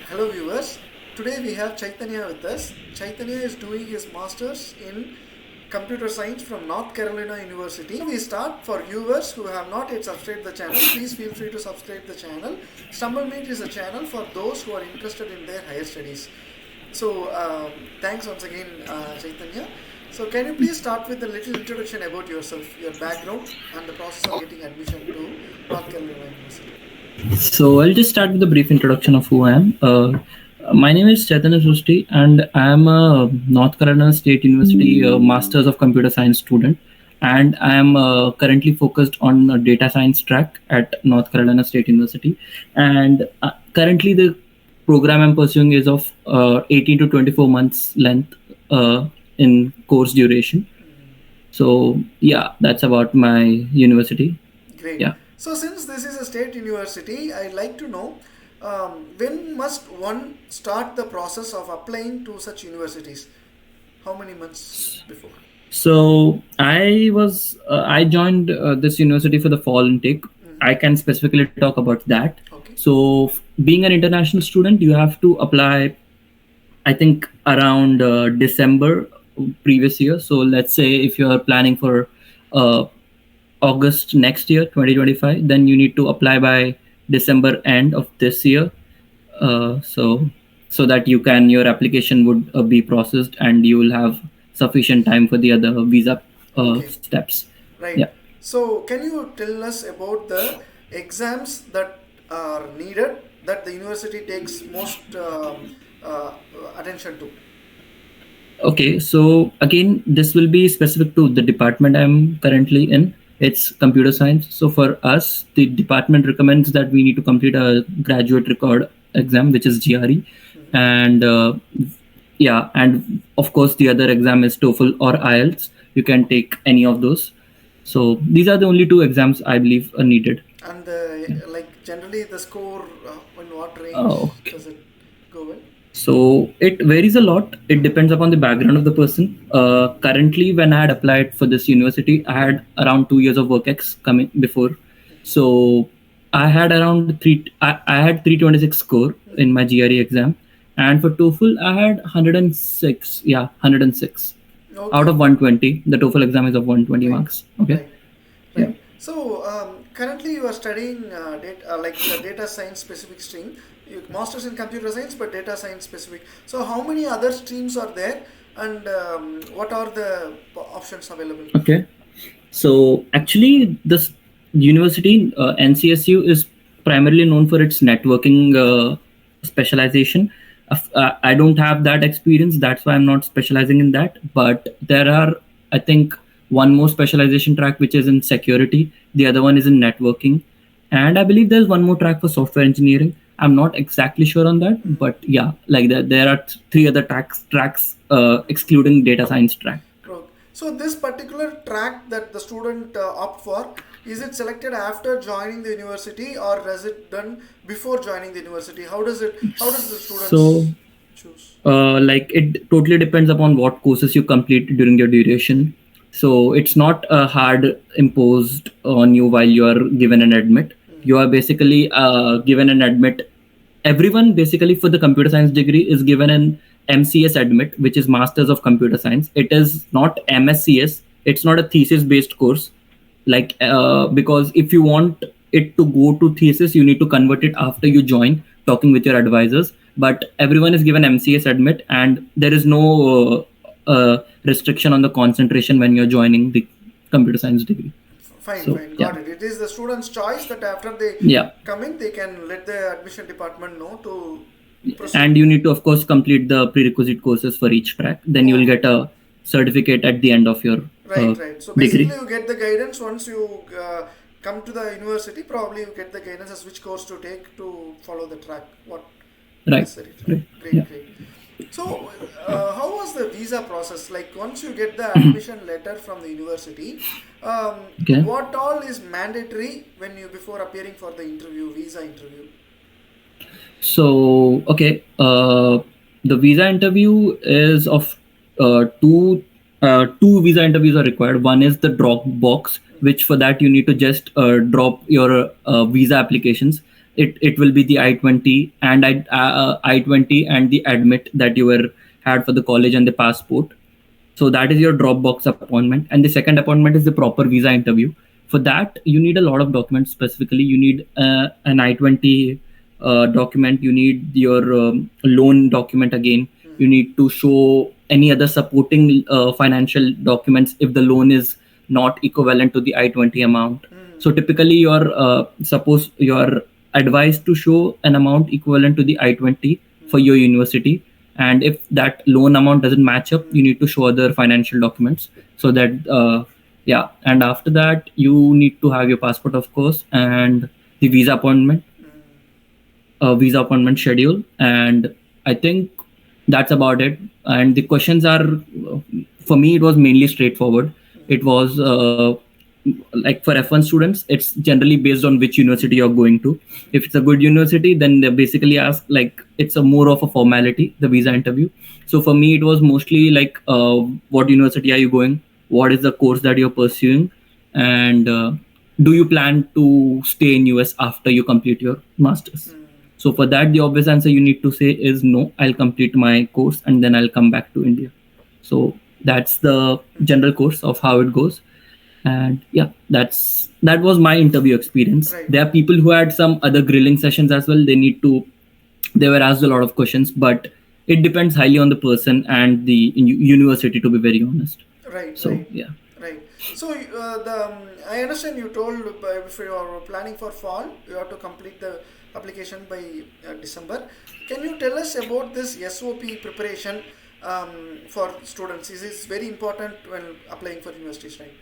Hello viewers. Today we have Chaitanya with us. Chaitanya is doing his masters in computer science from North Carolina University. We start for viewers who have not yet subscribed the channel. Please feel free to subscribe the channel. StumbleMeet is a channel for those who are interested in their higher studies. So thanks once again, Chaitanya. So can you please start with a little introduction about yourself, your background, and the process of getting admission to North Carolina University? So I'll just start with a brief introduction of who I am. My name is Chaitanya Srushti, and I am a North Carolina State University Masters of Computer Science student. And I am currently focused on a data science track at North Carolina State University. And currently, the program I'm pursuing is of 18 to 24 months length in course duration. So yeah, that's about my university. Great. Yeah. So, since this is a state university, I'd like to know when must one start the process of applying to such universities? How many months before? So I joined this university for the fall intake. I Mm-hmm. can specifically talk about that. Okay. So being an international student, you have to apply, I think, around December previous year. So let's say if you are planning for uh, August next year, 2025, then you need to apply by December end of this year. So that your application would be processed and you will have sufficient time for the other visa Okay. steps. Yeah. Right. So, can you tell us about the exams that are needed that the university takes most uh, attention to? Okay, so again, this will be specific to the department I'm currently in. It's computer science. So for us, the department recommends that we need to complete a graduate record exam, which is GRE, Mm-hmm. and yeah, and of course the other exam is TOEFL or IELTS. You can take any of those. So these are the only two exams I believe are needed. And Yeah. like generally the score in what range Oh, does it go with? so it varies a lot. It Mm-hmm. depends upon the background of the person. Currently, when I had applied for this university, I had around 2 years of work ex coming before. So I had around I had 326 score in my GRE exam, and for TOEFL I had 106. Yeah, 106 out Okay. of 120. The TOEFL exam is of 120 Right. marks. Okay. Right. Yeah. Right. So currently you are studying like the data science specific stream. You masters in computer science, but data science specific. So how many other streams are there, and what are the options available? Okay. So actually, this university, NCSU, is primarily known for its networking specialization. I don't have that experience. That's why I'm not specializing in that. But there are, I think, one more specialization track which is in security. The other one is in networking, and I believe there's one more track for software engineering. I'm not exactly sure on that, Mm. but yeah, like that, there are three other tracks excluding data science track. True. So this particular track that the student opt for, is it selected after joining the university or is it done before joining the university? How does it? How does the So students choose? like it totally depends upon what courses you complete during your duration. So it's not hard imposed on you while you are given an admit. You are basically given an admit. Everyone basically for the computer science degree is given an MCS admit, which is Masters of Computer Science. It is not MSCS. It's not a thesis based course. Like because if you want it to go to thesis, you need to convert it after you join, talking with your advisors. But everyone is given MCS admit, and there is no restriction on the concentration when you're joining the computer science degree. Fine, So fine, yeah. got it. It is the student's choice that after they Yeah. come in, they can let the admission department know to proceed. And you need to of course complete the prerequisite courses for each track, then you will Oh, get a certificate at the end of your uh, right, right. So basically, degree. you get the guidance once you come to the university. Probably you get the guidance as which course to take to follow the track. What Right. necessary track. Right. Yeah. Great, great. So, how was the visa process? Like once you get the admission letter from the university, Okay. what all is mandatory when you before appearing for the interview, visa interview? So, okay, the visa interview is of two. Two visa interviews are required. One is the drop box, which for that you need to just drop your visa applications. it will be the I-20 and I-20 and the admit that you were had for the college and the passport. So that is your Dropbox appointment. And the second appointment is the proper visa interview. For that, you need a lot of documents. Specifically, you need an I-20 document. You need your loan document again. You need to show any other supporting financial documents if the loan is not equivalent to the I-20 amount. So typically, you're advised to show an amount equivalent to the I-20 for your university, and if that loan amount doesn't match up, you need to show other financial documents. So that yeah, and after that you need to have your passport, of course, and the visa appointment schedule. And I think that's about it. And the questions are, for me, it was mainly straightforward. It was like for F1 students, it's generally based on which university you're going to. If it's a good university, then they basically ask, like, it's a more of a formality, the visa interview. So for me, it was mostly like, what university are you going? What is the course that you're pursuing? And do you plan to stay in US after you complete your master's? So for that, the obvious answer you need to say is no, I'll complete my course and then I'll come back to India. So that's the general course of how it goes. And yeah, that was my interview experience. Right. There are people who had some other grilling sessions as well. They were asked a lot of questions, but it depends highly on the person and the university, to be very honest. Right. So right. yeah. Right. So I understand you told if you are planning for fall, you have to complete the application by December. Can you tell us about this SOP preparation for students? Is this very important when applying for universities, right?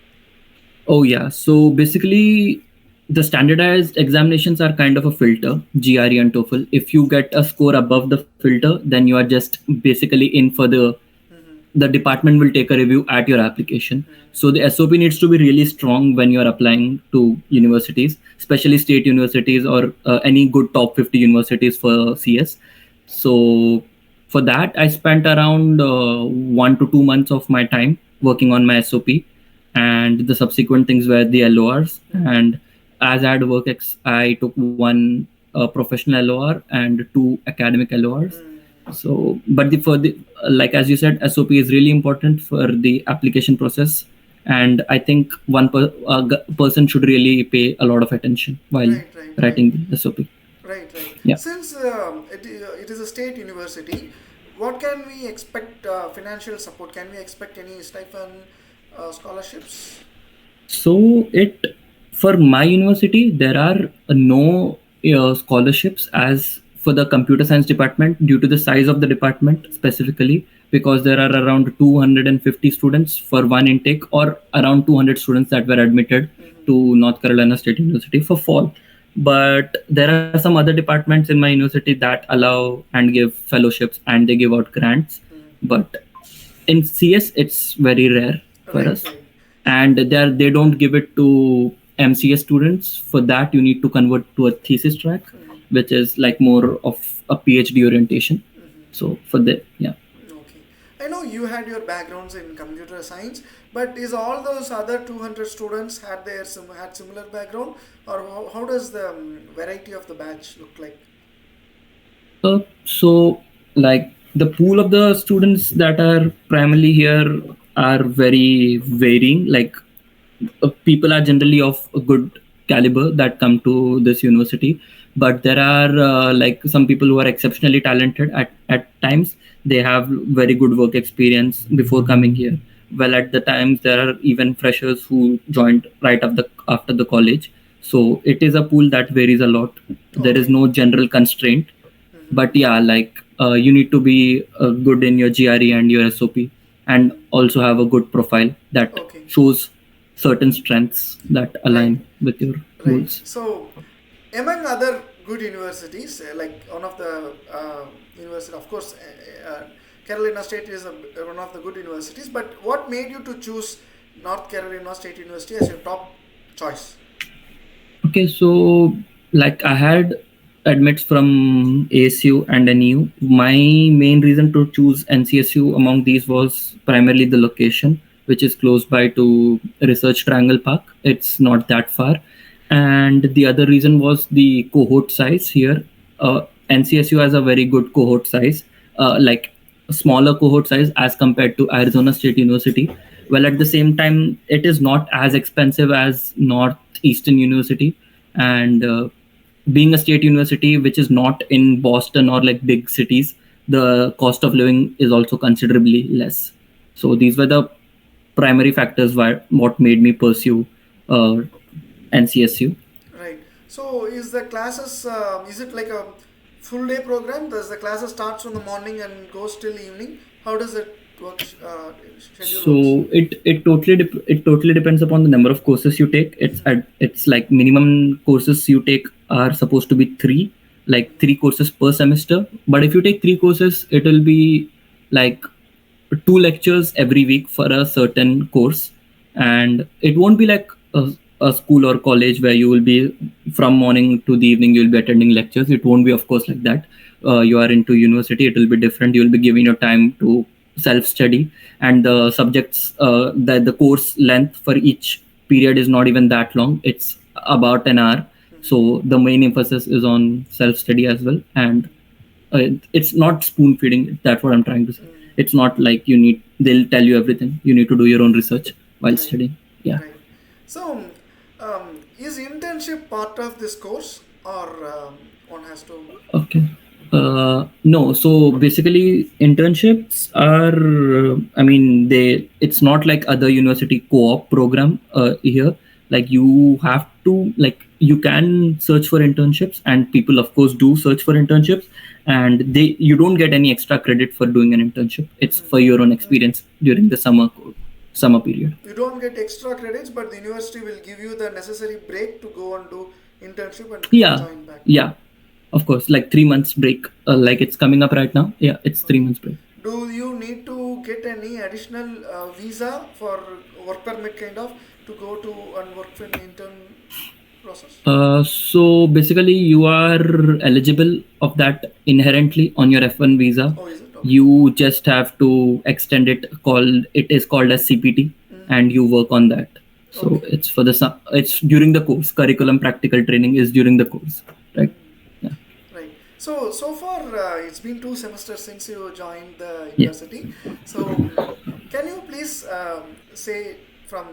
Oh yeah. So basically, the standardized examinations are kind of a filter, GRE and TOEFL. If you get a score above the filter, then you are just basically in for the department will take a review at your application. So the SOP needs to be really strong when you are applying to universities, especially state universities or any good top 50 universities for CS. So for that, I spent around 1 to 2 months of my time working on my SOP, and the subsequent things were the LORs. And as I had I took one professional LOR and 2 academic LORs. So, but for the like as you said, SOP is really important for the application process, and I think person should really pay a lot of attention while writing the SOP. Right, right. Yeah. Since it is a state university, what can we expect financial support? Can we expect any stipend, scholarships? So for my university, there are no scholarships as for the computer science department due to the size of the department specifically, because there are around 250 students for one intake, or around 200 students that were admitted to North Carolina State University for fall. But there are some other departments in my university that allow and give fellowships, and they give out grants. But in CS, it's very rare for us. And they don't give it to MCA students. For that, you need to convert to a thesis track, which is like more of a PhD orientation. So for that, yeah. Okay. I know you had your backgrounds in computer science, but is all those other 200 students had similar background, or how does the variety of the batch look like? So like the pool of the students that are primarily here are very varying. Like people are generally of a good caliber that come to this university, but there are like some people who are exceptionally talented at times. They have very good work experience before coming here. Well, at the times there are even freshers who joined right after the college. So it is a pool that varies a lot. There is no general constraint, but yeah, like you need to be good in your GRE and your SOP, and also have a good profile that shows certain strengths that align with your goals. So, among other good universities, like one of the university, of course, Carolina State is one of the good universities. But what made you to choose North Carolina State University as your top choice? Okay, so like I had admits from ASU and NEU. My main reason to choose NCSU among these was primarily the location, which is close by to Research Triangle Park. It's not that far. and the other reason was the cohort size here. NCSU has a very good cohort size, like a smaller cohort size as compared to Arizona State University. Well, at the same time, it is not as expensive as Northeastern University, and being a state university which is not in Boston or like big cities, the cost of living is also considerably less. So these were the primary factors why what made me pursue uh, NCSU. Right. So is the classes, is it like a full day program? Does the classes starts from the morning and goes till evening? How does it work, schedule works? So it totally depends upon the number of courses you take. It's like minimum courses you take are supposed to be three, like three courses per semester. But if you take three courses, it will be like two lectures every week for a certain course, and it won't be like a school or college where you will be from morning to the evening you'll be attending lectures. It won't be, of course, like that. You are into university, it will be different. You'll be giving your time to self study, and the subjects, the course length for each period is not even that long. It's about an hour. So the main emphasis is on self study as well, and it's not spoon feeding. That's what I'm trying to say. It's not like they'll tell you everything. You need to do your own research while Right. studying. Yeah. Right. So, is internship part of this course, or one has to? Okay. No, so basically internships are, I mean, it's not like other university co-op program here. Like you have to, like, you can search for internships, and people, of course, do search for internships, and you don't get any extra credit for doing an internship. It's for your own experience during the summer period. You don't get extra credits, but the university will give you the necessary break to go and do internship and Yeah, join back. yeah, of course, like 3 months break, like it's coming up right now. Yeah, it's 3 months break. Do you need to get any additional visa for work permit kind of to go to and work for an intern process? So basically, you are eligible of that inherently on your F1 visa. Oh, is it? Okay. You just have to extend it. It is called as CPT, and you work on that. So Okay. it's during the course. Curriculum practical training is during the course, right? Yeah. Right. So far, it's been 2 semesters since you joined the Yeah. university. So, can you please say from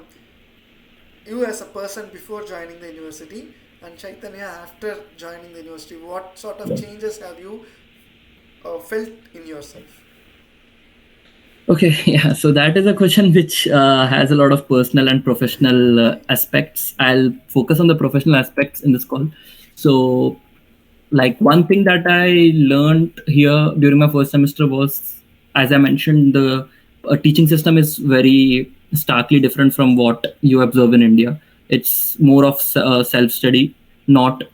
you as a person before joining the university and Chaitanya after joining the university, what sort of changes have you felt in yourself? Okay, yeah. So that is a question which has a lot of personal and professional aspects. I'll focus on the professional aspects in this call. So, like one thing that I learned here during my first semester was, as I mentioned, the teaching system is very starkly different from what you observe in India. It's more of self-study, not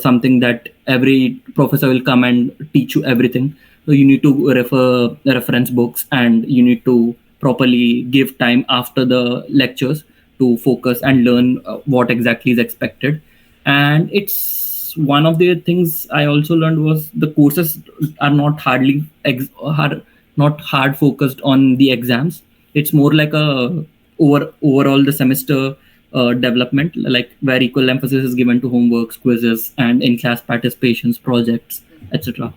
something that every professor will come and teach you everything. So you need to refer reference books, and you need to properly give time after the lectures to focus and learn what exactly is expected. And it's one of the things I also learned was the courses are not hard focused on the exams. It's more like a overall the semester development, like where equal emphasis is given to homeworks, quizzes, and in class participations, projects, etc.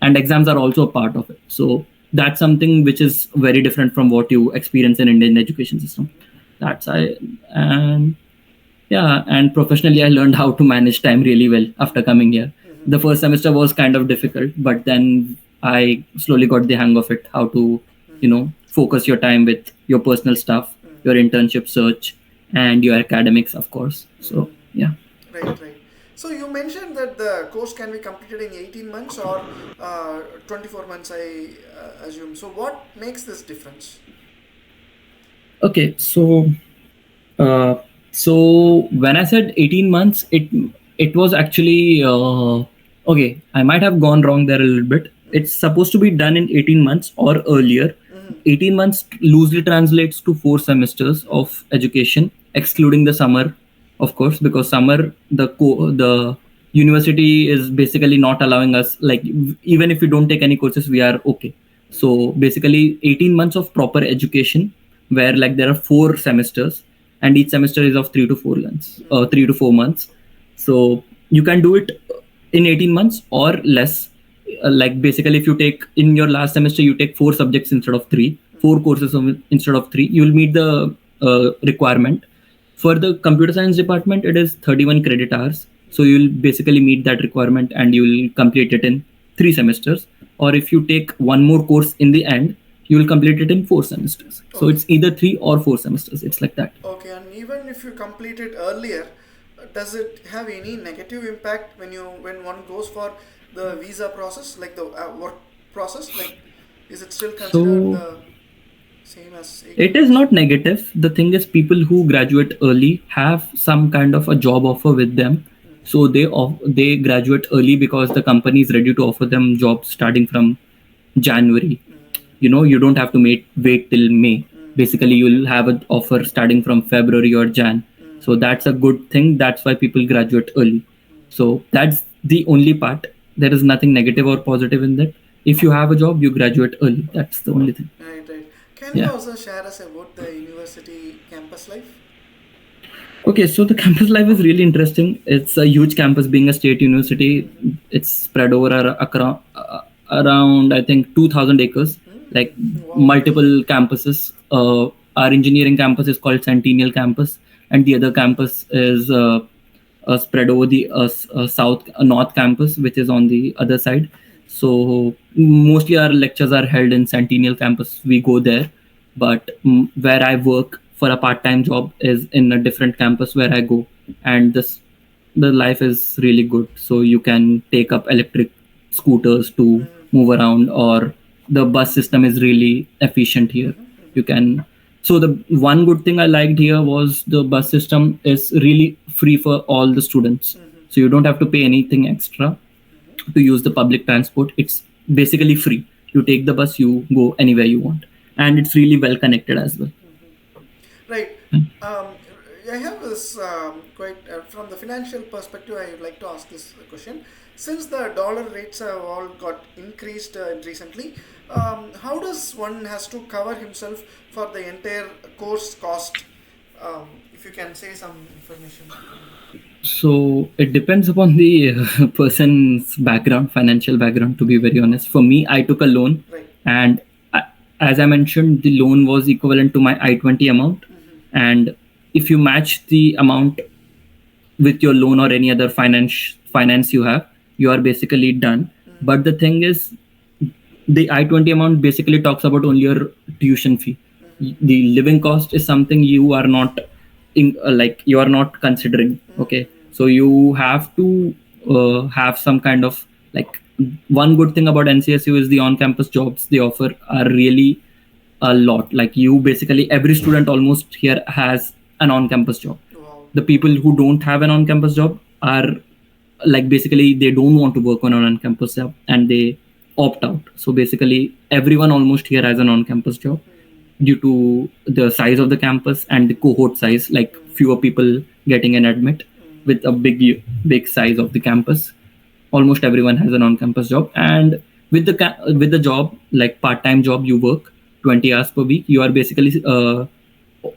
And exams are also a part of it. So that's something which is very different from what you experience in Indian education system. That's I and Yeah, and professionally, I learned how to manage time really well after coming here. The first semester was kind of difficult, but then I slowly got the hang of it, how to, focus your time with your personal stuff, your internship search, and your academics, of course. So, yeah. Right, right. So you mentioned that the course can be completed in 18 months or 24 months, I assume. So what makes this difference? Okay, uh, so when I said 18 months, it was actually okay. I might have gone wrong there a little bit. It's supposed to be done in 18 months or earlier. 18 months loosely translates to 4 semesters of education, excluding the summer, of course, because summer the university is basically not allowing us, like, even if we don't take any courses, we are okay. So basically 18 months of proper education, where like there are 4 semesters, and each semester is of 3 to 4 months. So you can do it in 18 months or less. Like basically, if you take in your last semester, you take four subjects instead of three, four courses instead of three, you will meet the requirement. For the computer science department, it is 31 credit hours. So you'll basically meet that requirement and you'll complete it in 3 semesters. Or if you take one more course in the end, you will complete it in 4 semesters. So Okay. it's either 3 or 4 semesters. It's like that. Okay, and even if you complete it earlier, does it have any negative impact when one goes for the visa process, like the work process? Like, is it still considered So the same as 18 it is months? not negative. The thing is, people who graduate early have some kind of a job offer with them. So they graduate early because the company is ready to offer them jobs starting from January. You don't have to wait till May. Basically, you'll have an offer starting from February or Jan. So that's a good thing. That's why people graduate early. So that's the only part. There is nothing negative or positive in that. If you have a job, you graduate early. That's the only thing. Right, right. Can you Yeah. also share us about the university campus life? Okay, so the campus life is really interesting. It's a huge campus, being a state university. It's spread over around, I think, 2,000 acres, like Wow. multiple campuses. Our engineering campus is called Centennial Campus, and the other campus is spread over the north campus, which is on the other side. So mostly our lectures are held in Centennial Campus. We go there, but where I work for a part-time job is in a different campus where I go, and the life is really good. So you can take up electric scooters to move around, or the bus system is really efficient here. You can. So the one good thing I liked here was the bus system is really free for all the students. So you don't have to pay anything extra to use the public transport. It's basically free. You take the bus, you go anywhere you want, and it's really well connected as well. Right. Um, I have this quite from the financial perspective. I would like to ask this question. Since the dollar rates have all got increased recently, how does one has to cover himself for the entire course cost? If you can say some information on that. So it depends upon the person's background, financial background. To be very honest, for me, I took a loan, Right. and I, as I mentioned, the loan was equivalent to my I-20 amount. And if you match the amount with your loan or any other finance you have, you are basically done. But the thing is, the I-20 amount basically talks about only your tuition fee. The living cost is something you are not like you are not considering. Okay, so you have to have some kind of, like, one good thing about NCSU is the on-campus jobs they offer are really a lot. Like, you basically, every student almost here has an on-campus job. Wow. The people who don't have an on-campus job are, like, basically they don't want to work on an on-campus job and they opt out. So basically everyone almost here has an on-campus job due to the size of the campus and the cohort size, like fewer people getting an admit with a big size of the campus. Almost everyone has an on-campus job, and with the job, like part-time job, you work 20 hours per week. You are basically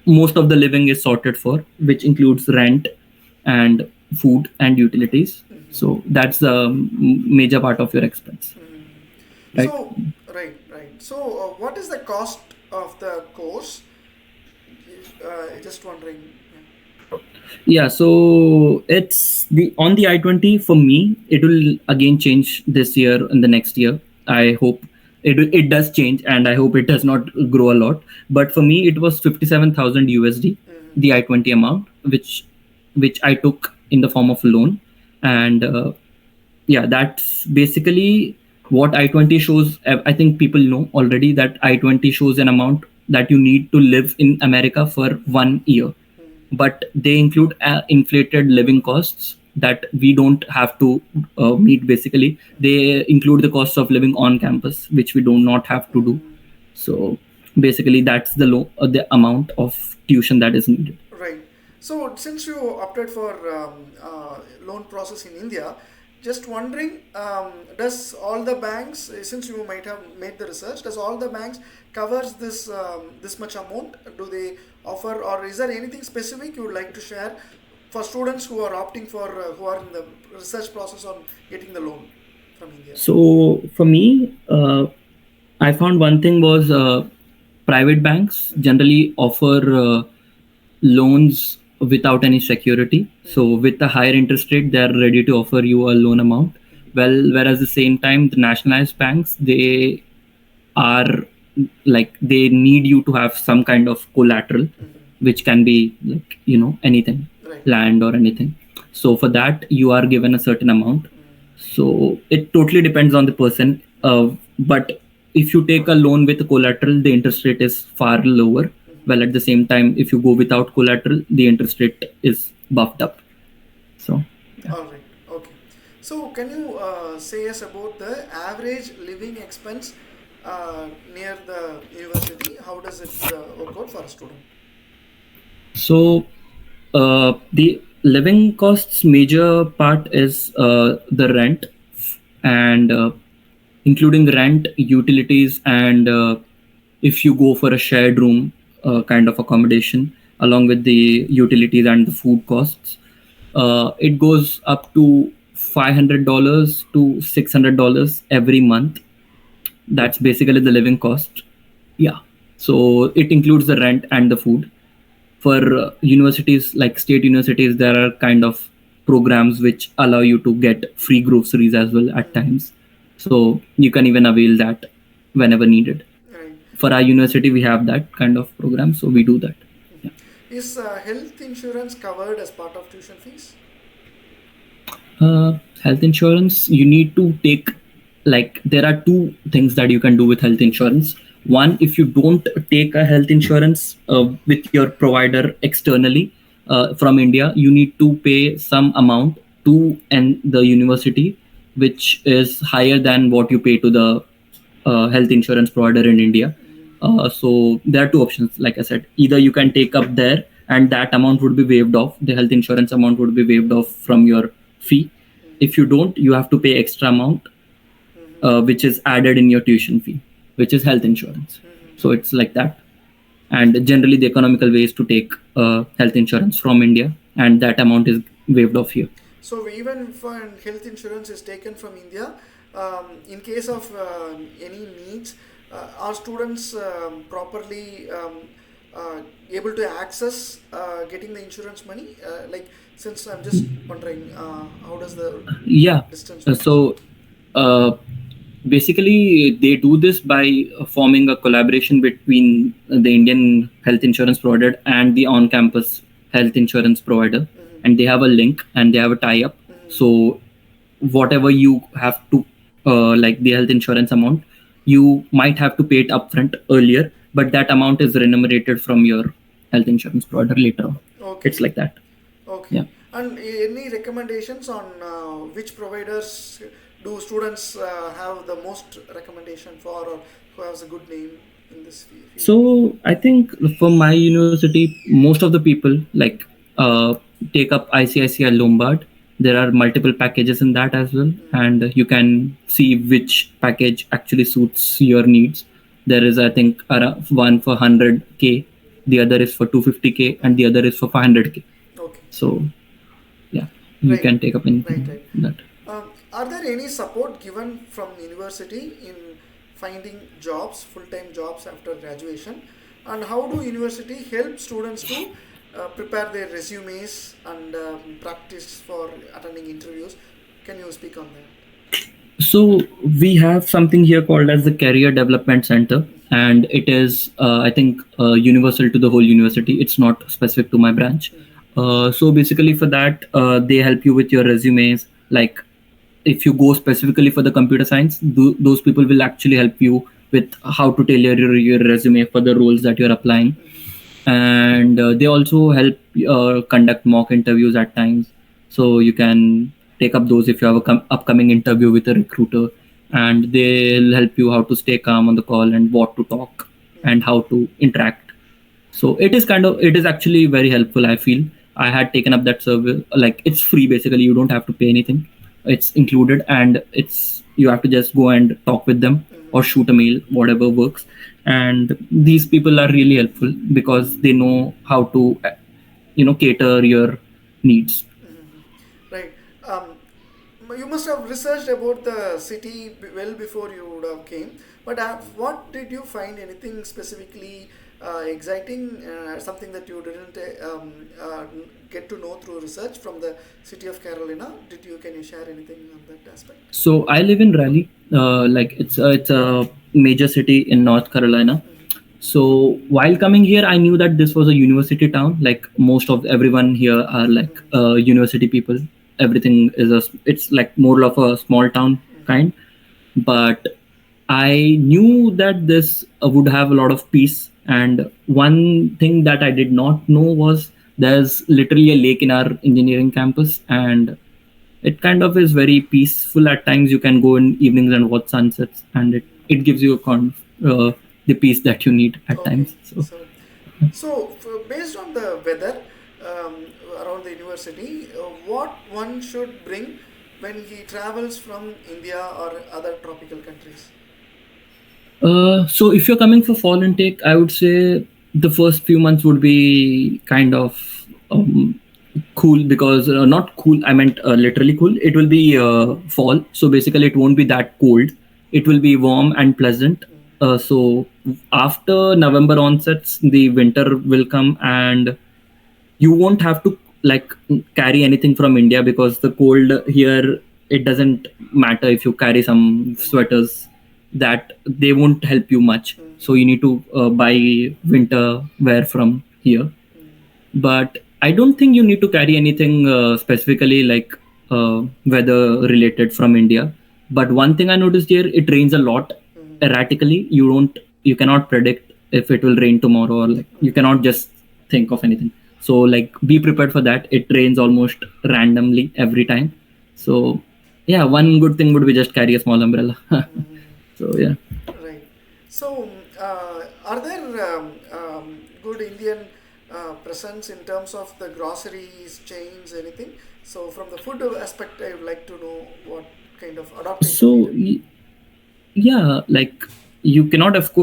most of the living is sorted for, which includes rent and food and utilities. So that's the major part of your expense, right? So, right, right. So, what is the cost of the course? Just wondering. Yeah, so it's the on the I-20 for me. It will again change this year and the next year. I hope it does change, and I hope it does not grow a lot. But for me, it was 57,000 USD, the I-20 amount, which I took in the form of loan, and yeah, that's basically what I-20 shows. I think people know already that I-20 shows an amount that you need to live in America for 1 year, but they include inflated living costs that we don't have to meet. Basically, they include the costs of living on campus, which we do not have to do. So basically, that's the amount of tuition that is needed. Right. So, since you opted for loan process in India, just wondering, does all the banks, since you might have made the research, does all the banks covers this much amount? Do they offer, or is there anything specific you would like to share for students who are opting for who are in the research process on getting the loan from India? So for me, I found one thing was private banks generally offer loans without any security. So with a higher interest rate, they are ready to offer you a loan amount. Well, whereas the same time, the nationalized banks, they are like they need you to have some kind of collateral, which can be like anything, Right. land or anything. So for that, you are given a certain amount. So it totally depends on the person. But if you take a loan with collateral, the interest rate is far lower. Well, at the same time, if you go without collateral, the interest rate is buffed up. So yeah. All right. Okay. So can you say us about the average living expense near the university? How does it work out for a student? So the living costs major part is the rent, and including rent, utilities, and if you go for a shared room kind of accommodation, along with the utilities and the food costs, it goes up to $500 to $600 every month. That's basically the living cost. Yeah. So it includes the rent and the food. For universities like state universities, there are kind of programs which allow you to get free groceries as well at times. So you can even avail that whenever needed. Right. For our university, we have that kind of program, so we do that. Yeah. Is health insurance covered as part of tuition fees? Health insurance, you need to take, like, there are two things that you can do with health insurance. One, if you don't take a health insurance with your provider externally from India, you need to pay some amount to the university, which is higher than what you pay to the health insurance provider in India. So there are two options. Like I said, either you can take up there and that amount would be waived off. The health insurance amount would be waived off from your fee. If you don't, you have to pay extra amount, which is added in your tuition fee, which is health insurance. So it's like that. And generally, the economical way is to take health insurance from India, and that amount is waived off here. So even if health insurance is taken from India, in case of any needs, are students properly able to access getting the insurance money? Like, since I'm just wondering, how does the Yeah. distance work? So basically, they do this by forming a collaboration between the Indian health insurance provider and the on-campus health insurance provider, and they have a link and they have a tie-up. So whatever you have to, like the health insurance amount, you might have to pay it upfront earlier, but that amount is remunerated from your health insurance provider later on. Okay. It's like that. Okay. Yeah. And any recommendations on which providers do students have the most recommendation for, or who has a good name in this field? So I think for my university, most of the people like take up ICICI Lombard. There are multiple packages in that as well, and you can see which package actually suits your needs. There is, I think, one for 100K, the other is for 250K, and the other is for 500K. Okay. So yeah, you Right. can take up anything Right, right. that. Are there any support given from university in finding jobs, full-time jobs after graduation? And how do university help students to prepare their resumes and practice for attending interviews? Can you speak on that? So we have something here called as the Career Development Center, and it is, I think, universal to the whole university. It's not specific to my branch. So basically, for that, they help you with your resumes. Like, if you go specifically for the computer science, those people will actually help you with how to tailor your resume for the roles that you're applying. And they also help conduct mock interviews at times, so you can take up those if you have a upcoming interview with a recruiter, and they'll help you how to stay calm on the call and what to talk and how to interact. So it is actually very helpful, I feel. I had taken up that service. Like, it's free, basically. You don't have to pay anything. It's included, and you have to just go and talk with them or shoot a mail, whatever works. And these people are really helpful because they know how to cater your needs. Right. Um, you must have researched about the city well before you would have came. But what did you find? Anything specifically exciting? Something that you didn't get to know through research from the city of Carolina? Did you? Can you share anything on that aspect? So I live in Raleigh, like it's a major city in North Carolina. So while coming here, I knew that this was a university town. Like most of everyone here are like university people. Everything is it's like more of a small town kind. But I knew that this would have a lot of peace. And one thing that I did not know was there's literally a lake in our engineering campus, and it kind of is very peaceful at times. You can go in evenings and watch sunsets, and it gives you the peace that you need at Okay. times. So Based on the weather around the university, what one should bring when he travels from India or other tropical countries? so if you're coming for fall intake, I would say the first few months would be kind of cool, because not cool, I meant literally cool. It will be fall, so basically it won't be that cold. It will be warm and pleasant. So after November onsets, the winter will come, and you won't have to like carry anything from India, because the cold here, it doesn't matter if you carry some sweaters, that they won't help you much. So you need to buy winter wear from here. But I don't think you need to carry anything specifically like weather related from India. But one thing I noticed here, it rains a lot erratically. You cannot predict if it will rain tomorrow, or like you cannot just think of anything. So like be prepared for that. It rains almost randomly every time. So yeah, one good thing would be just carry a small umbrella. So yeah. Right. Are there good Indian presence in terms of the groceries, chains, anything? So, from the food aspect, I would like to know what kind of adaptation So needed. yeah, like you cannot of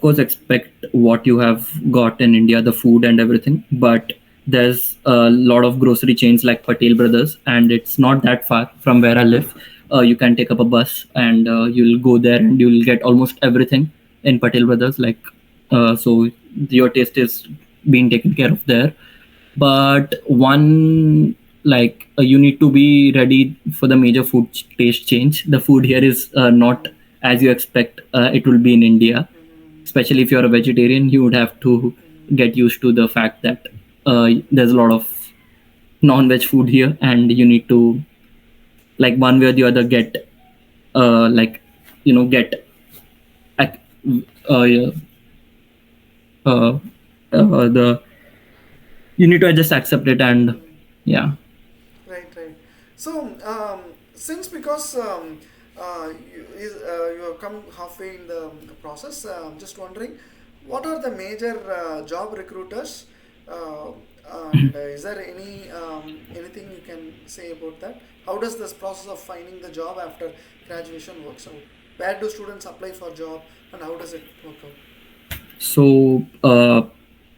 course expect what you have got in India, the food and everything, but there's a lot of grocery chains like Patel Brothers, and it's not that far from where I live. You can take up a bus, and you'll go there and you'll get almost everything in Patel Brothers. Like so your taste is being taken care of there. But one, like you need to be ready for the major taste change. The food here is not as you expect it will be in India. Especially if you're a vegetarian, you would have to get used to the fact that there's a lot of non-veg food here, and you need to, like, one way or the other, get like get ac- uh, uh, the you need to just accept it. And yeah. Right, right. Since because you have come halfway in the process, just wondering, what are the major job recruiters, uh, and is there anything you can say about that? How does this process of finding the job after graduation works out? Where do students apply for job, and how does it work out? So,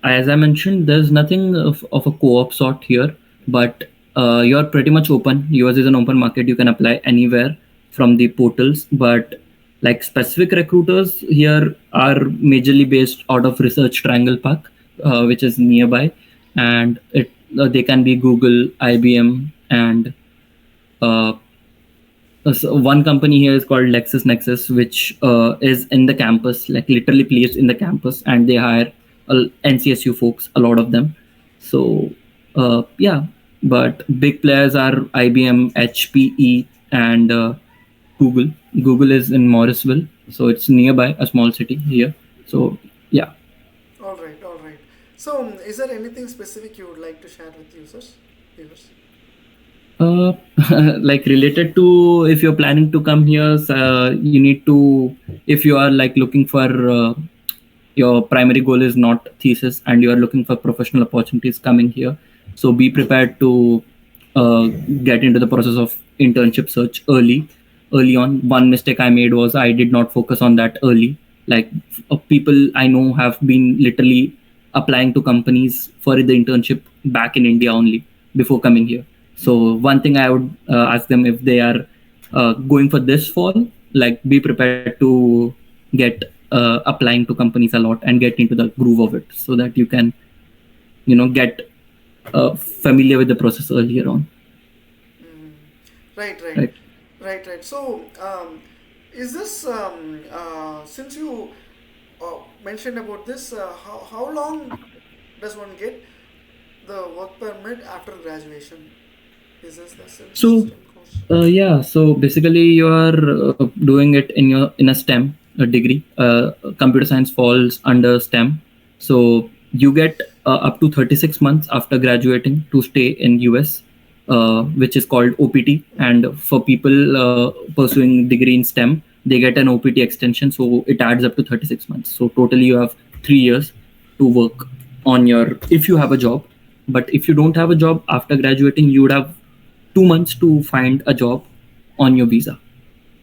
as I mentioned, there's nothing of a co-op sort here, but you're pretty much open. Yours is an open market. You can apply anywhere from the portals, but like specific recruiters here are majorly based out of Research Triangle Park, which is nearby, and they can be Google, IBM, and uh, so one company here is called LexisNexis, which is in the campus, like literally placed in the campus, and they hire NCSU folks, a lot of them. So yeah, but big players are IBM, HPE, and Google. Google is in Morrisville, so it's nearby, a small city here. So yeah. All right, all right. Is there anything specific you would like to share with users, viewers? Uh, like related to, if you're planning to come here, you need to, if you are like looking for your primary goal is not thesis and you are looking for professional opportunities coming here, so be prepared to get into the process of internship search early on. One mistake I made was I did not focus on that early. Like people I know have been literally applying to companies for the internship back in India only. before coming here. So one thing I would ask them, if they are going for this fall, like be prepared to get applying to companies a lot and get into the groove of it, so that you can get familiar with the process earlier on. Mm. Right, right, Right. right. So, is this since you mentioned about this? How long does one get the work permit after graduation? Is this the So STEM course? yeah, so basically you are doing it in a STEM degree. Computer science falls under STEM, so you get up to 36 months after graduating to stay in US, which is called OPT. And for people pursuing degree in STEM, they get an OPT extension, so it adds up to 36 months. So totally you have 3 years to work on your, if you have a job. But if you don't have a job after graduating, you would have 2 months to find a job on your visa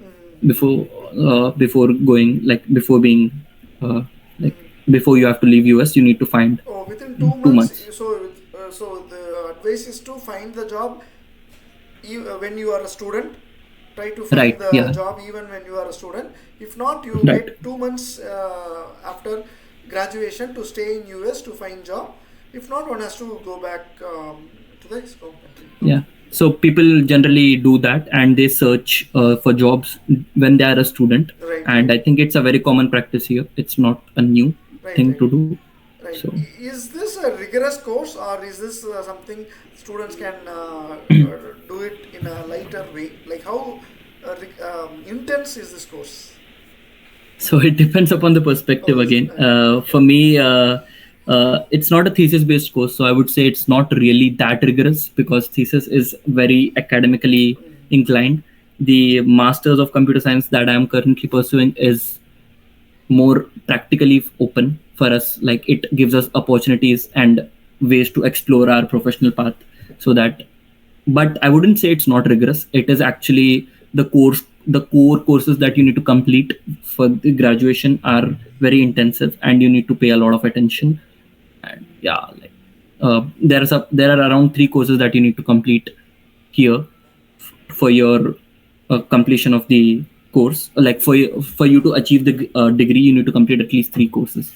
Mm, before going, like before being like mm. before you have to leave US. You need to find Oh, within 2 months. 2 months. So the advice is to find the job when you are a student. Try to find Right, the yeah, job even when you are a student. If not, you right, get 2 months after graduation to stay in US to find job. If not, one has to go back to the home country. yeah. Okay. So people generally do that, and they search for jobs when they are a student. Right, And right, I think it's a very common practice here. It's not a new right, thing right, to do. right. So Is this a rigorous course, or is this something students can do it in a lighter way? Like how intense is this course? So it depends upon the perspective Oh, is it? again. For me, it's not a thesis based course, so I would say it's not really that rigorous, because thesis is very academically inclined. The masters of computer science that I am currently pursuing is more practically open for us. Like, it gives us opportunities and ways to explore our professional path. So that, but I wouldn't say it's not rigorous. It is actually the core courses that you need to complete for the graduation are very intensive, and you need to pay a lot of attention. And yeah, like there are around 3 courses that you need to complete here for your completion of the course. Like for you to achieve the degree, you need to complete at least 3 courses,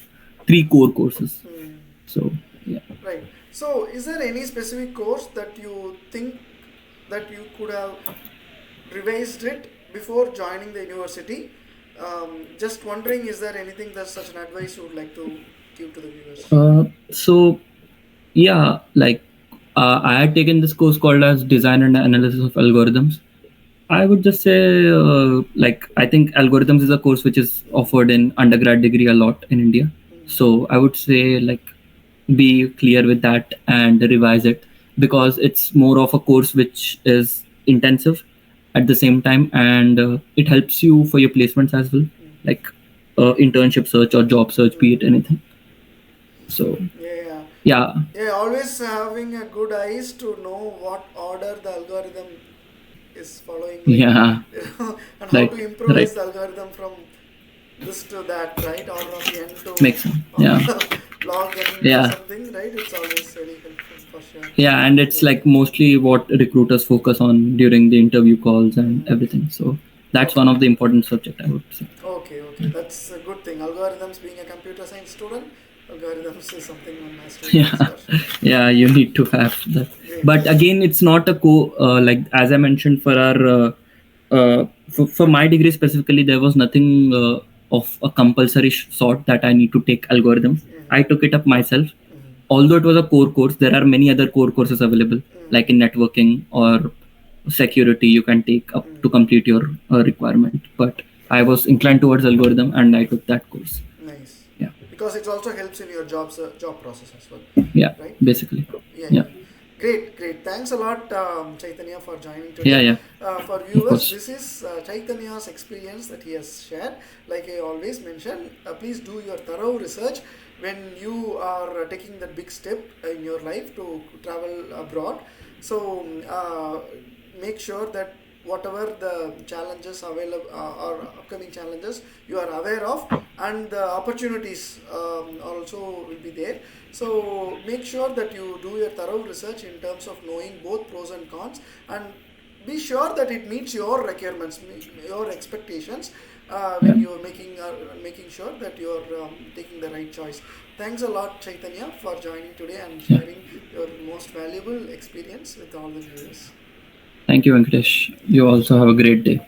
3 core courses. Hmm. So yeah. Right. So, is there any specific course that you think that you could have revised it before joining the university? Just wondering, is there anything that's such an advice you would like to give to the viewers? So yeah, like I had taken this course called as Design and Analysis of Algorithms. I would just say, like, I think algorithms is a course which is offered in undergrad degree a lot in India. So I would say, like, be clear with that and revise it, because it's more of a course which is intensive at the same time, and it helps you for your placements as well, like internship search or job search, be it anything. So Yeah, yeah, yeah. Always having a good eyes to know what order the algorithm is following, like yeah, and how to right, improvise right, the algorithm from this to that, right? Or from n to makes sense. Yeah, log n or yeah. something, right? It's always very helpful for sure. Yeah, and it's Yeah. like mostly what recruiters focus on during the interview calls and Mm. everything. So that's one Okay. of the important subject, I would say. Okay, okay. That's a good thing. Algorithms, being a computer science student, algorithms is something one has to Yeah, realize for sure. yeah, you need to have that. Great. But again, it's not a like, as I mentioned, for our for my degree specifically, there was nothing of a compulsory sort that I need to take algorithms. I took it up myself. Although it was a core course, there are many other core courses available, like in networking or security. You can take up to complete your requirement. But I was inclined towards algorithm, and I took that course. Nice. Yeah, Because it also helps in your job process as well, yeah, right? basically. Yeah, Yeah, yeah. Great, great. Thanks a lot, Chaitanya, for joining yeah, today. yeah, For of viewers, course. this is Chaitanya's experience that he has shared. Like I always mention, please do your thorough research when you are taking that big step in your life to travel abroad. So, make sure that whatever the challenges available or upcoming challenges you are aware of, and the opportunities also will be there. So make sure that you do your thorough research in terms of knowing both pros and cons, and be sure that it meets your requirements, your expectations, when you're making sure that you're taking the right choice. Thanks a lot, Chaitanya, for joining today and Yeah. sharing your most valuable experience with all the viewers. Thank you, Venkatesh. You also have a great day.